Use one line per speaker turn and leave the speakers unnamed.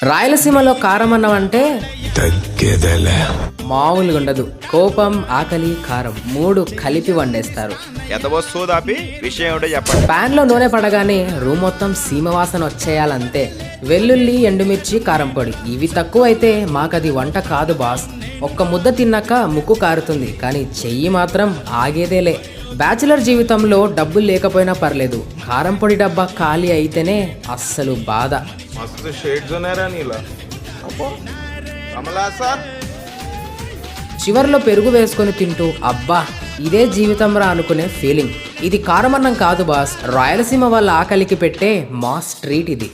రాయలసీమలో కారం అన్నం అంటే
తగ్గేదేలే.
మామూలుగా ఉండదు. కోపం, ఆకలి, కారం 3 కలిపి వండేస్తారు.
విషయం ఏమిటో చెప్పండి.
పాన్ లో నూనె పడగానే రూమ్ మొత్తం సీమవాసన వచ్చేయాలంతే. వెల్లుల్లి, ఎండుమిర్చి, కారం పొడి ఇవి తక్కువైతే మాకది వంట కాదు బాస్. ఒక్క ముద్ద తిన్నాక ముక్కు కారుతుంది, కానీ చెయ్యి మాత్రం ఆగేదేలే. బ్యాచిలర్ జీవితంలో డబ్బులు లేకపోయినా పర్లేదు, కారం పొడి డబ్బా ఖాళీ అయితేనే అస్సలు బాధ.
మస్తు షేడ్స్ ఉన్నారా నీలా. కమలా సార్
చివర్లో పెరుగు వేసుకొని తింటూ అబ్బా ఇదే జీవితం రా అనుకునే ఫీలింగ్. ఇది కారమన్నం కాదు బాస్, రాయలసీమ వాళ్ళ ఆకలికి పెట్టే మాస్ ట్రీట్ ఇది.